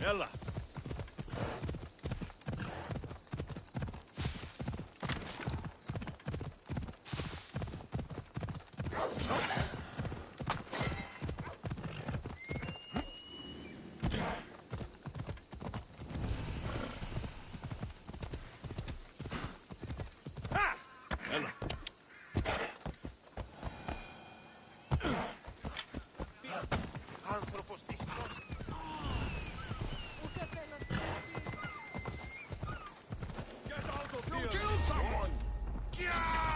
يلا.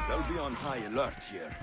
They'll be on high alert here.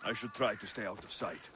I should try to stay out of sight.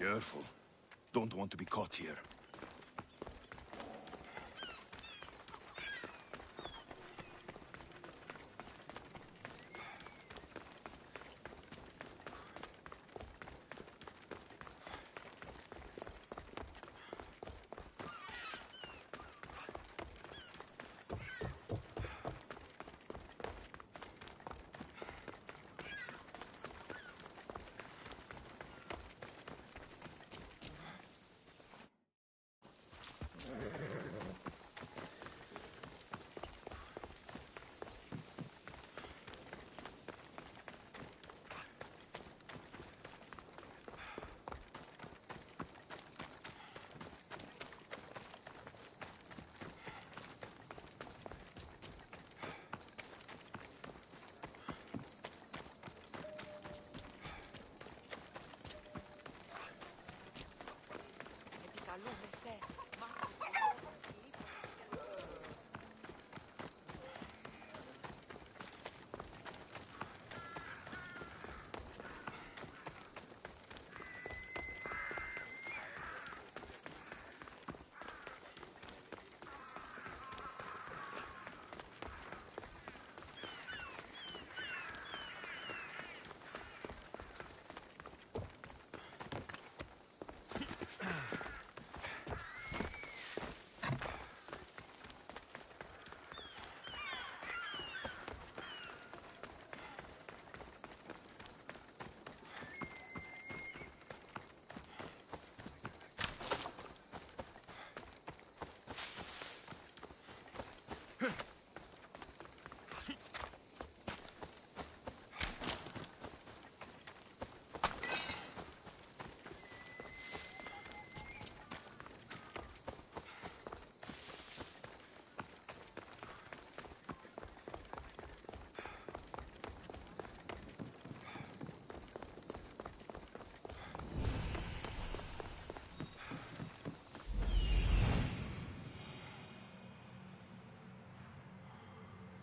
Careful. Don't want to be caught here.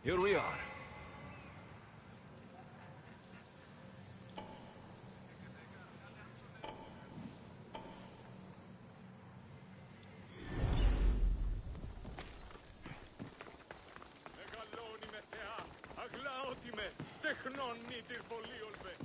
Here we are. Μεγαλώνει με θεά, αγλάωτη με, τεχνών νήτηρ πολύολβε.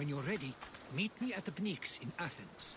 When you're ready, meet me at the Pnyx in Athens.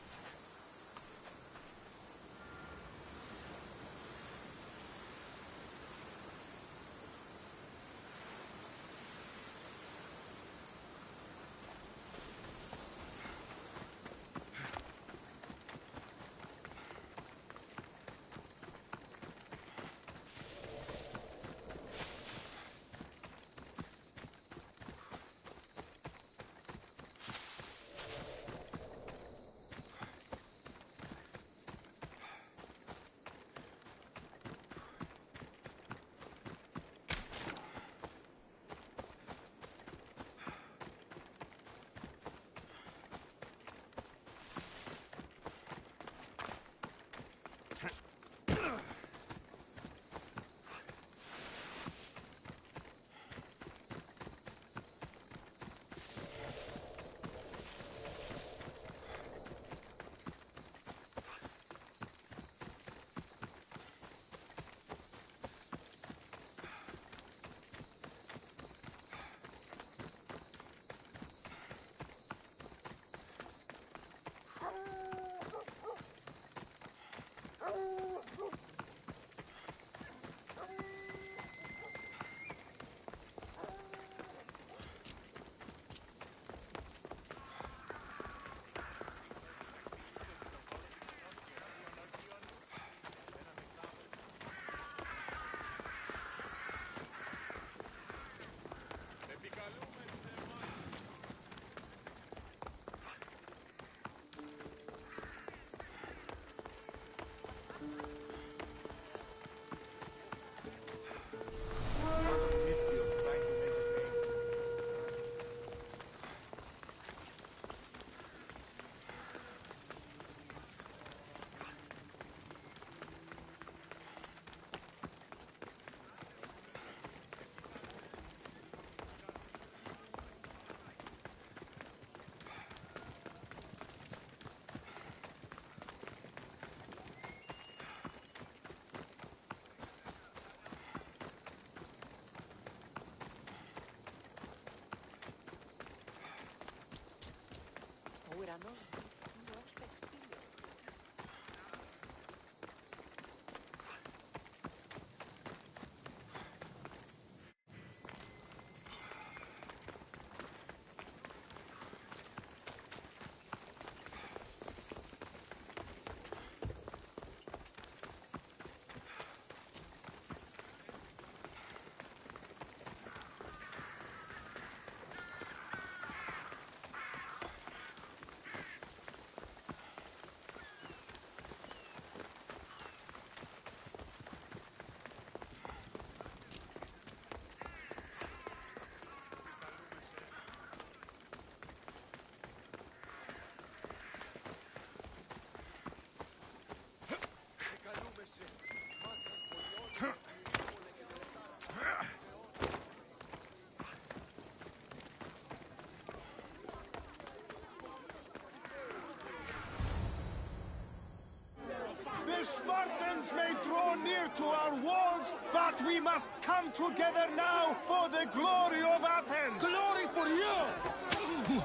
The Spartans may draw near to our walls, but we must come together now for the glory of Athens! Glory for you!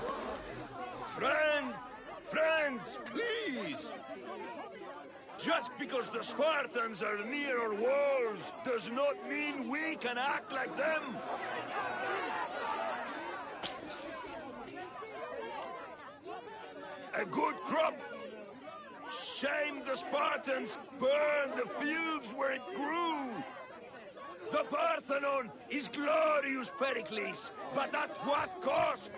Friends, please! Just because the Spartans are near our walls does not mean we can act like them! A good crop! Shame the Spartans burned the fields where it grew! The Parthenon is glorious, Pericles, but at what cost?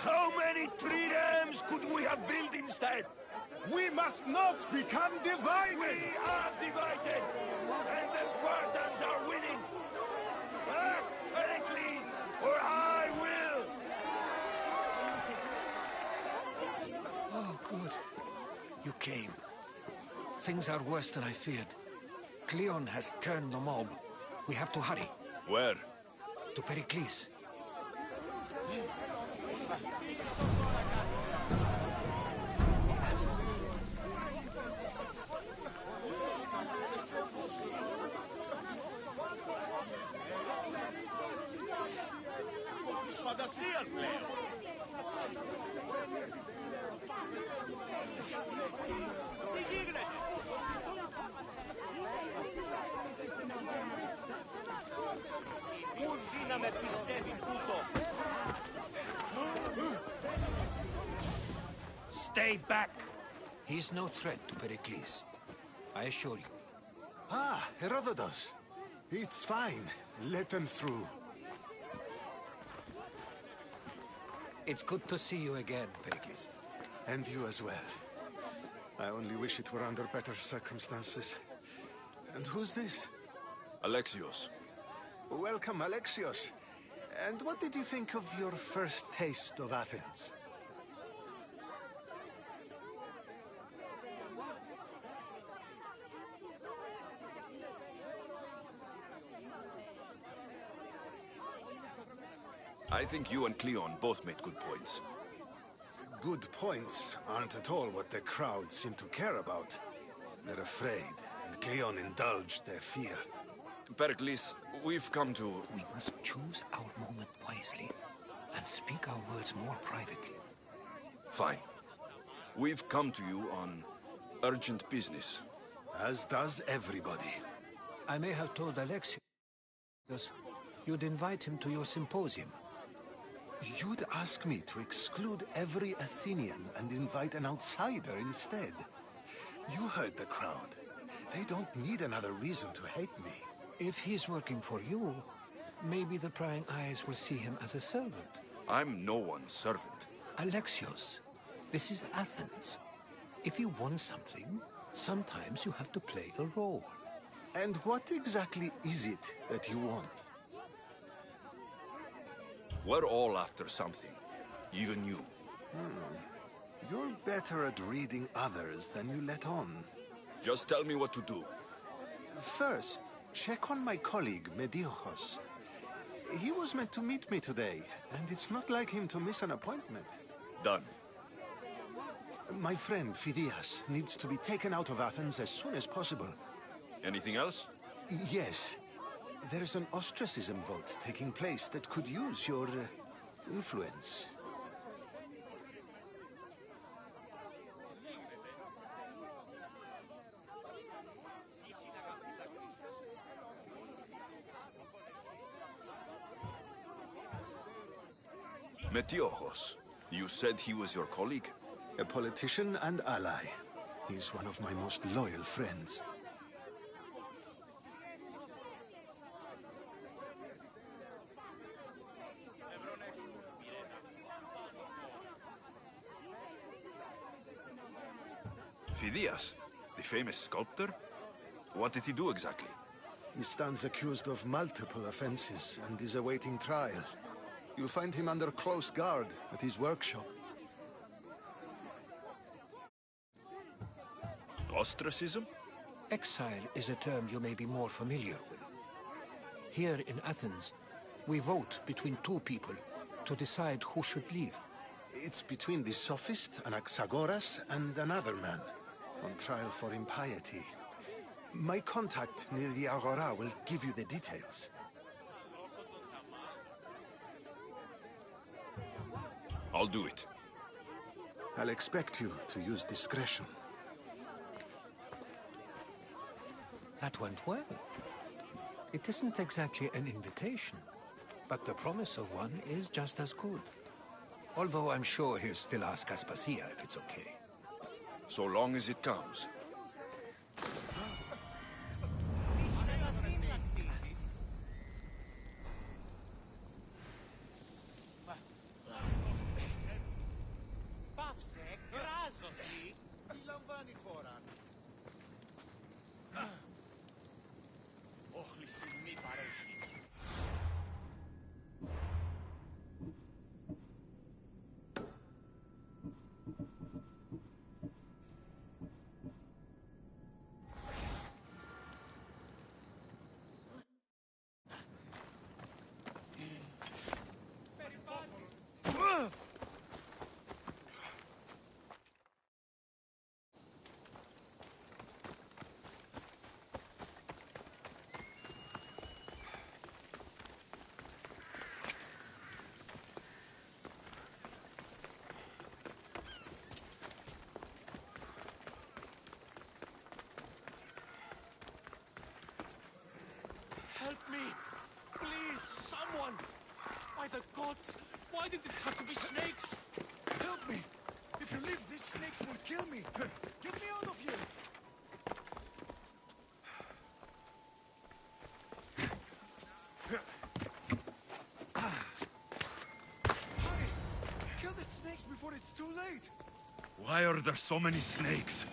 How many triremes could we have built instead? We must not become divided! We are divided, and the Spartans are winning! Back, Pericles, or I will! Oh, good. You came. Things are worse than I feared. Cleon has turned the mob. We have to hurry. Where? To Pericles. Φαντασία πλέον! Stay back! He's no threat to Pericles. I assure you. Ah, Herodotus. It's fine. Let them through. It's good to see you again, Pericles. And you as well. I only wish it were under better circumstances. And who's this? Alexios. Welcome, Alexios. And what did you think of your first taste of Athens? I think you and Cleon both made good points. Good points aren't at all what the crowd seem to care about. They're afraid, and Cleon indulged their fear. Pericles, we've come to... We must choose our moment wisely and speak our words more privately. Fine. We've come to you on urgent business. As does everybody. I may have told Alexios you'd invite him to your symposium. You'd ask me to exclude every Athenian and invite an outsider instead. You heard the crowd. They don't need another reason to hate me. If he's working for you, maybe the prying eyes will see him as a servant. I'm no one's servant. Alexios, this is Athens. If you want something, sometimes you have to play a role. And what exactly is it that you want? We're all after something. Even you. You're better at reading others than you let on. Just tell me what to do. First, check on my colleague, Mediochos. He was meant to meet me today, and it's not like him to miss an appointment. Done. My friend, Phidias, needs to be taken out of Athens as soon as possible. Anything else? Yes. There's an ostracism vote taking place that could use your influence. Metiochos. You said he was your colleague? A politician and ally. He's one of my most loyal friends. Phidias, the famous sculptor? What did he do exactly? He stands accused of multiple offenses and is awaiting trial. You'll find him under close guard at his workshop. Ostracism? Exile is a term you may be more familiar with. Here in Athens, we vote between two people to decide who should leave. It's between the sophist Anaxagoras and another man, on trial for impiety. My contact near the Agora will give you the details. I'll do it. I'll expect you to use discretion. That went well. It isn't exactly an invitation, but the promise of one is just as good. Although I'm sure he'll still ask Aspasia if it's okay. So long as it comes. nuts? Why did it have to be snakes? Help me! If you leave, these snakes will kill me! Get me out of here! Hurry! Kill the snakes before it's too late! Why are there so many snakes?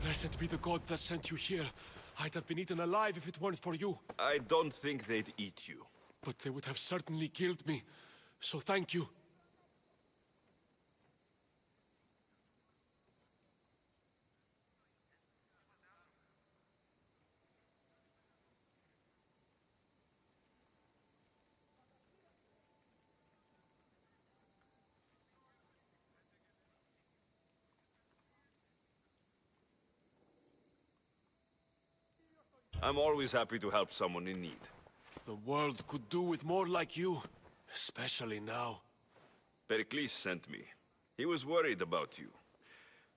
Blessed be the god that sent you here. I'd have been eaten alive if it weren't for you. I don't think they'd eat you. But they would have certainly killed me. So thank you. I'm always happy to help someone in need. The world could do with more like you. Especially now. Pericles sent me. He was worried about you.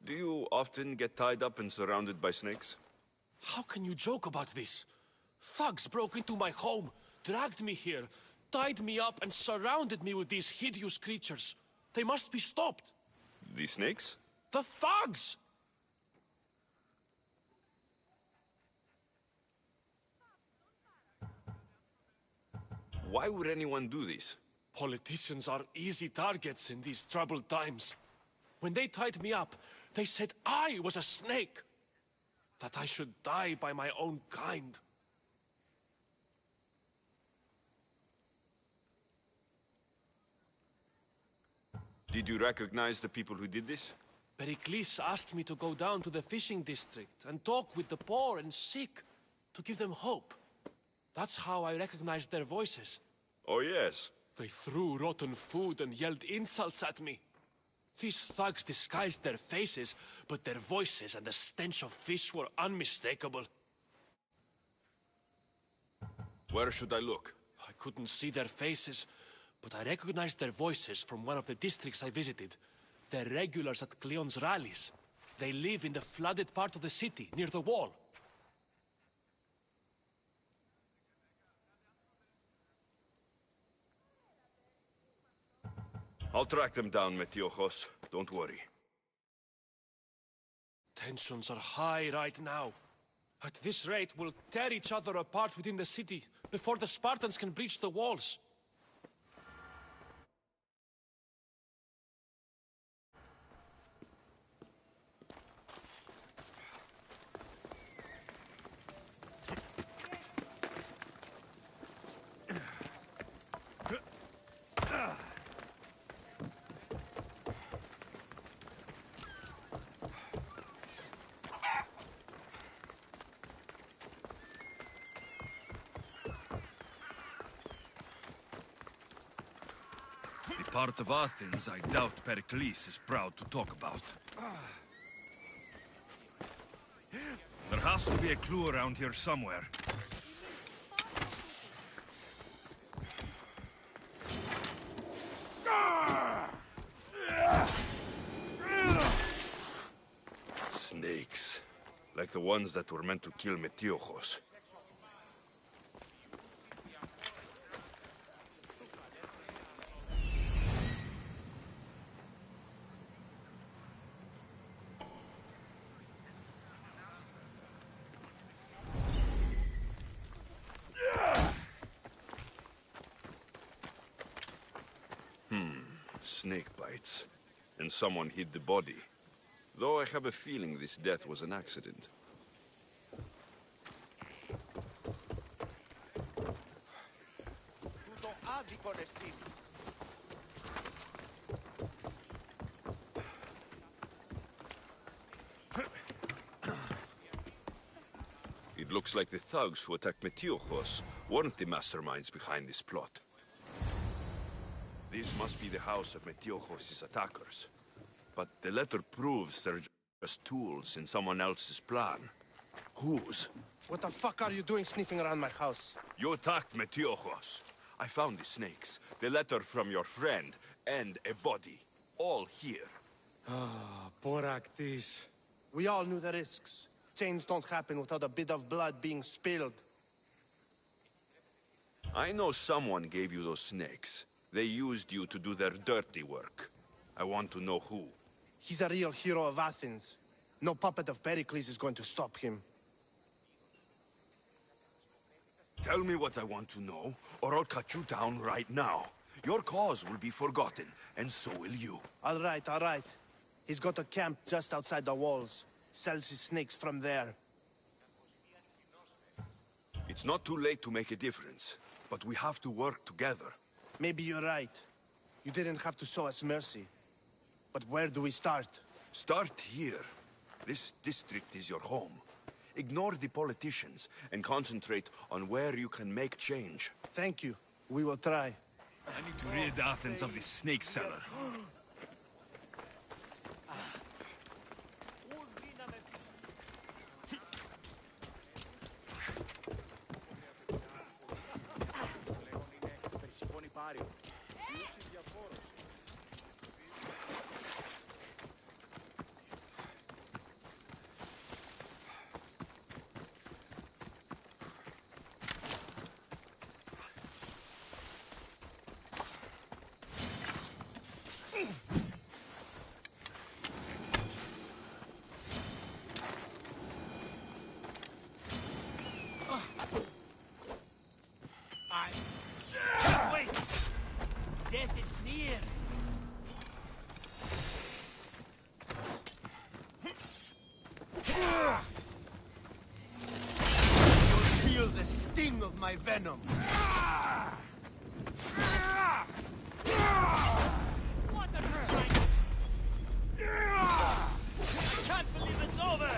Do you often get tied up and surrounded by snakes? How can you joke about this? Thugs broke into my home, dragged me here, tied me up and surrounded me with these hideous creatures. They must be stopped. The snakes? The thugs! Why would anyone do this? Politicians are easy targets in these troubled times. When they tied me up, they said I was a snake. That I should die by my own kind. Did you recognize the people who did this? Pericles asked me to go down to the fishing district and talk with the poor and sick, to give them hope. That's how I recognized their voices. Oh yes. They threw rotten food and yelled insults at me. These thugs disguised their faces, but their voices and the stench of fish were unmistakable. Where should I look? I couldn't see their faces, but I recognized their voices from one of the districts I visited. They're regulars at Cleon's rallies. They live in the flooded part of the city, near the wall. I'll track them down, Metiojos. Don't worry. Tensions are high right now. At this rate, we'll tear each other apart within the city, before the Spartans can breach the walls. The part of Athens I doubt Pericles is proud to talk about. There has to be a clue around here somewhere. Snakes. Like the ones that were meant to kill Metiojos. Snake bites. And someone hid the body. Though I have a feeling this death was an accident. It looks like the thugs who attacked Metiochos weren't the masterminds behind this plot. This must be the house of Metiochos' attackers. But the letter proves they're just tools in someone else's plan. Whose? What the fuck are you doing sniffing around my house? You attacked Metiochos. I found the snakes, the letter from your friend, and a body. All here. Boraktis. We all knew the risks. Change don't happen without a bit of blood being spilled. I know someone gave you those snakes. They used you to do their dirty work. I want to know who. He's a real hero of Athens. No puppet of Pericles is going to stop him. Tell me what I want to know, or I'll cut you down right now. Your cause will be forgotten, and so will you. All right, all right. He's got a camp just outside the walls. Sells his snakes from there. It's not too late to make a difference, but we have to work together. Maybe you're right. You didn't have to show us mercy. But where do we start? Start here. This district is your home. Ignore the politicians and concentrate on where you can make change. Thank you. We will try. I need to rid Athens of this snake seller. Wait! Death is near! You'll feel the sting of my venom. What a fright! I can't believe it's over!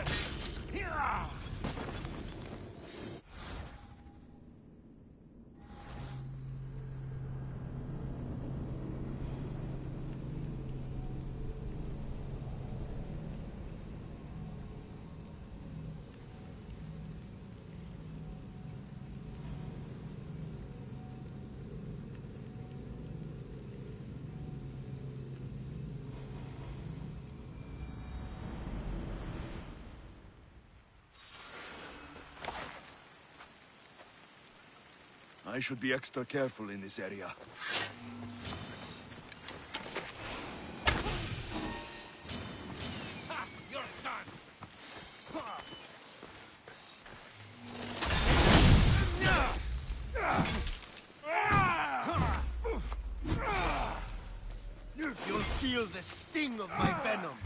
I should be extra careful in this area. Ha! You're done! You'll feel the sting of my venom.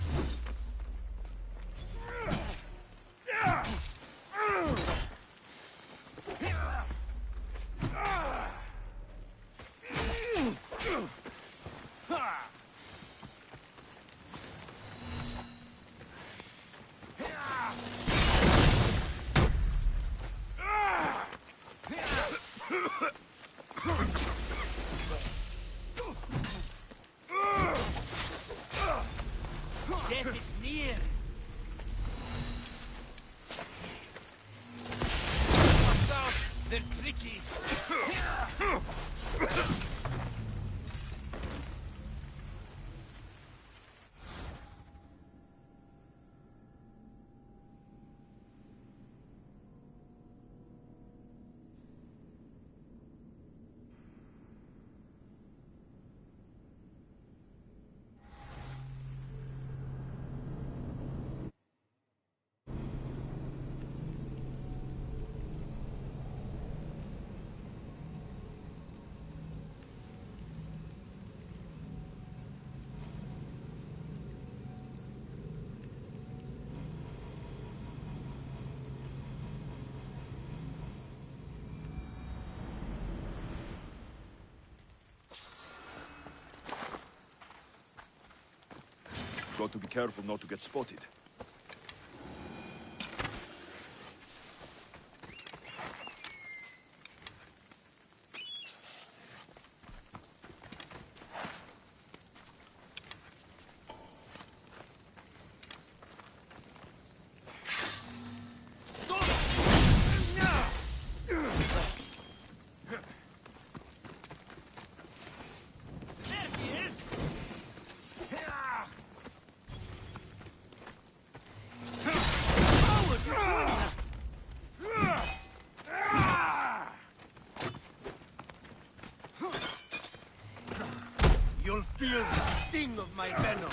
Death is near! Watch out! They're tricky! Got to be careful not to get spotted. sting of my venom.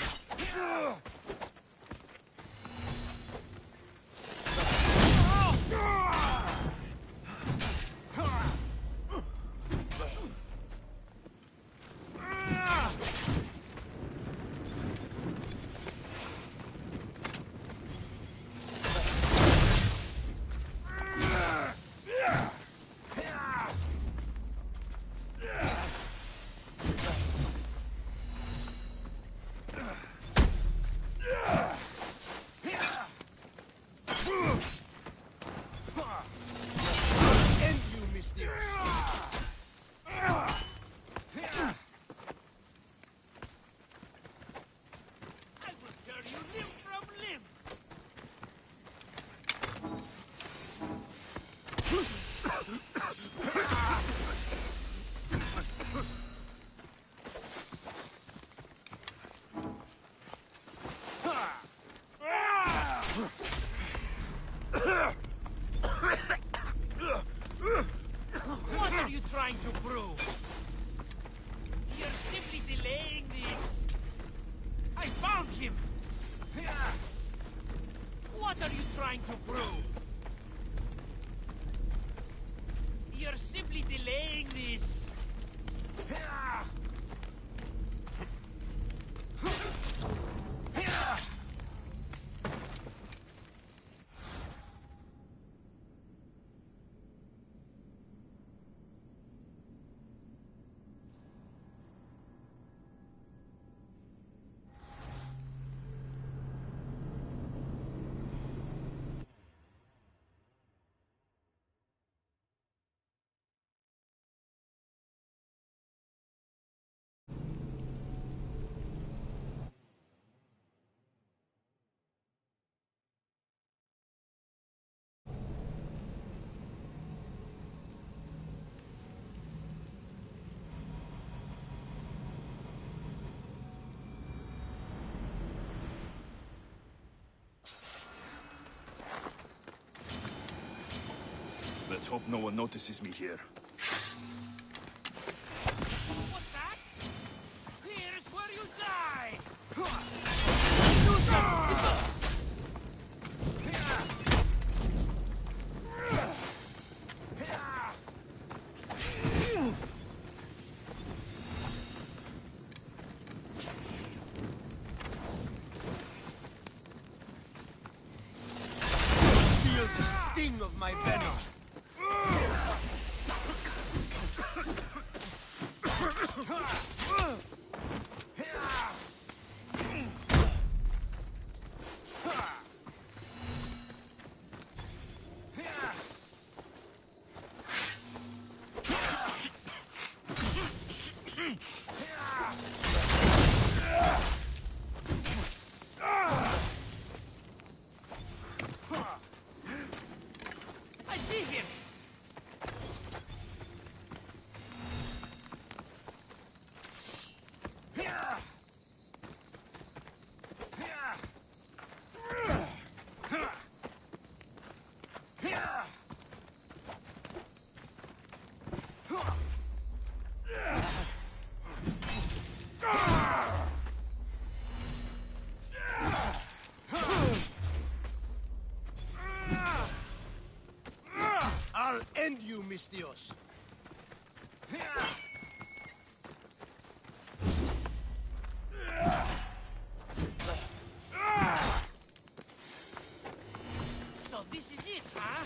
What are you trying to prove? You're simply delaying this. I found him! What are you trying to prove? You're simply delaying this. Let's hope no one notices me here. What's that? Here's where you die! Feel the sting of my venom. I see him! I'll end you, Mistios. So this is it, huh?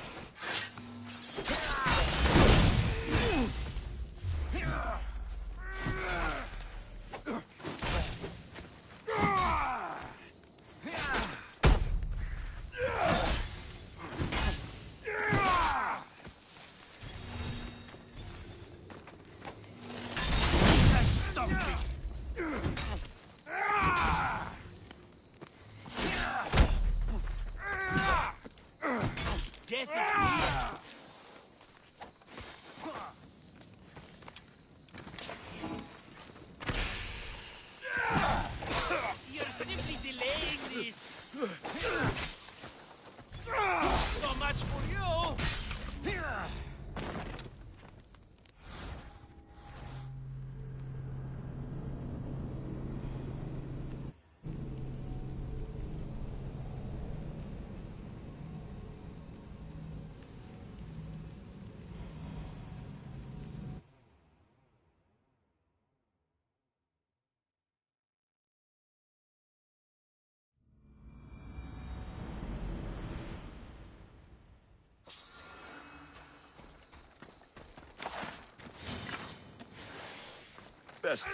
best.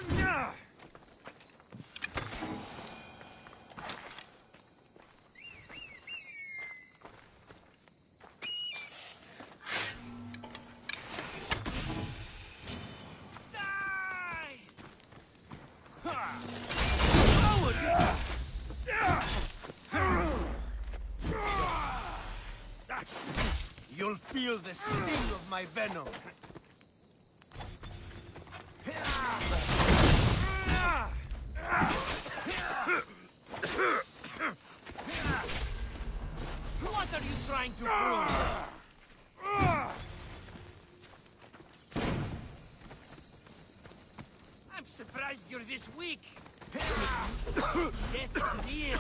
You'll feel the sting of my venom. What are you trying to prove? I'm surprised you're this weak. Death is near.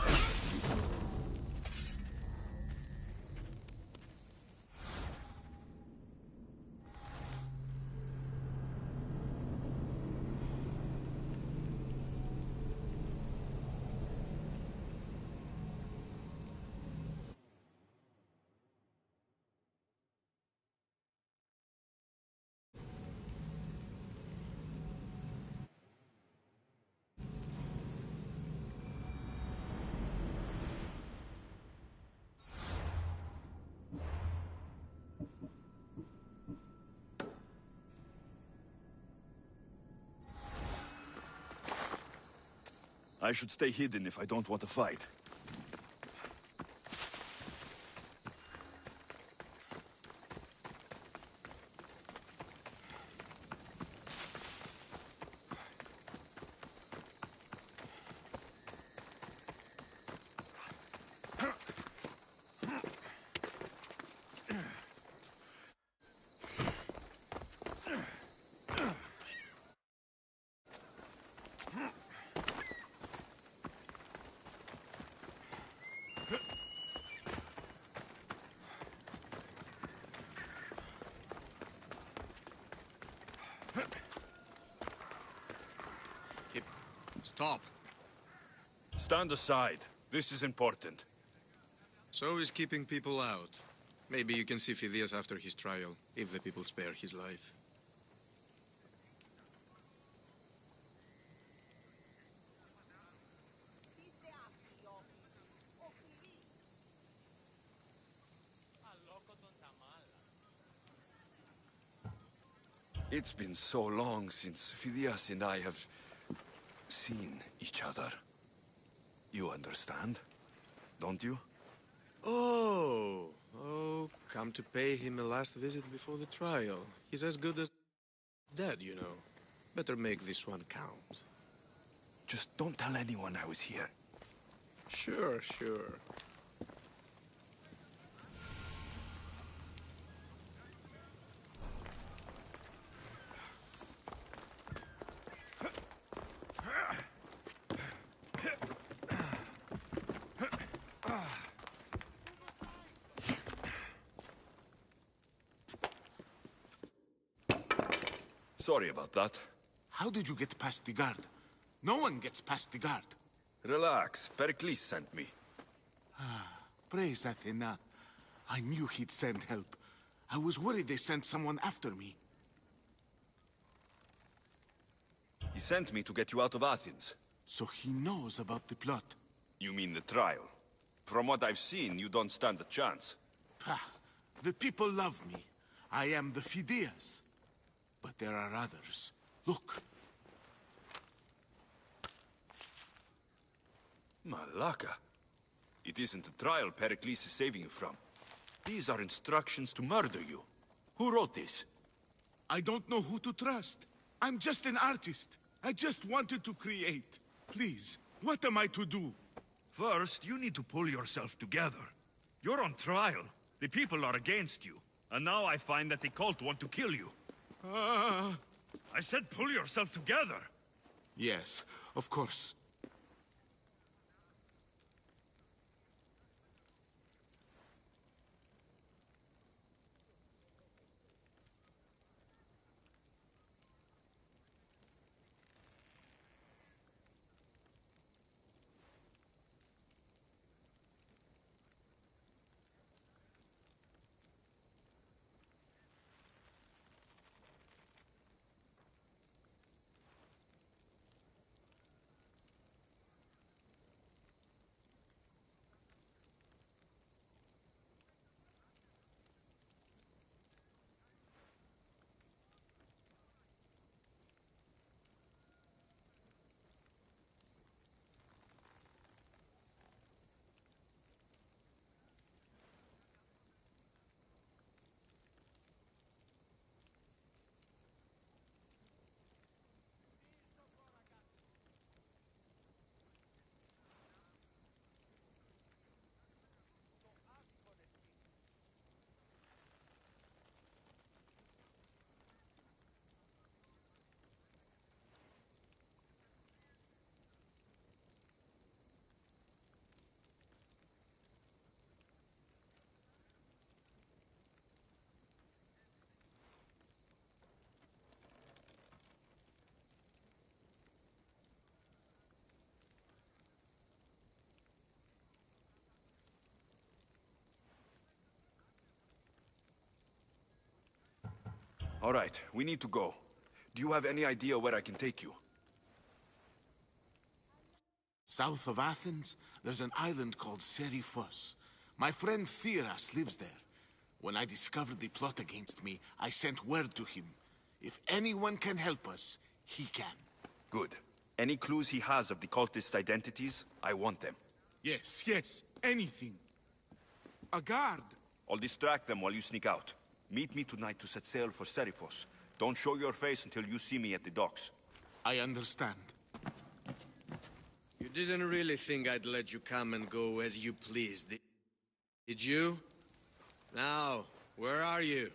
I should stay hidden if I don't want to fight. Stop. Stand aside. This is important. So is keeping people out. Maybe you can see Phidias after his trial, if the people spare his life. It's been so long since Phidias and I have seen each other. You understand, don't you? Oh, come to pay him a last visit before the trial. He's as good as dead, you know. Better make this one count. Just don't tell anyone I was here. Sure. Sorry about that. How did you get past the guard? No one gets past the guard. Relax. Pericles sent me. Praise Athena. I knew he'd send help. I was worried they sent someone after me. He sent me to get you out of Athens. So he knows about the plot. You mean the trial? From what I've seen, you don't stand a chance. Pah! The people love me. I am the Phidias. But there are others. Look. Malaka. It isn't a trial Pericles is saving you from. These are instructions to murder you. Who wrote this? I don't know who to trust. I'm just an artist. I just wanted to create. Please, what am I to do? First, you need to pull yourself together. You're on trial. The people are against you. And now I find that the cult want to kill you. I said pull yourself together. Yes, of course. All right, we need to go. Do you have any idea where I can take you? South of Athens, there's an island called Serifos. My friend Theras lives there. When I discovered the plot against me, I sent word to him. If anyone can help us, he can. Good. Any clues he has of the cultists' identities, I want them. Yes, anything. A guard. I'll distract them while you sneak out. Meet me tonight to set sail for Serifos. Don't show your face until you see me at the docks. I understand. You didn't really think I'd let you come and go as you pleased, did you? Now, where are you?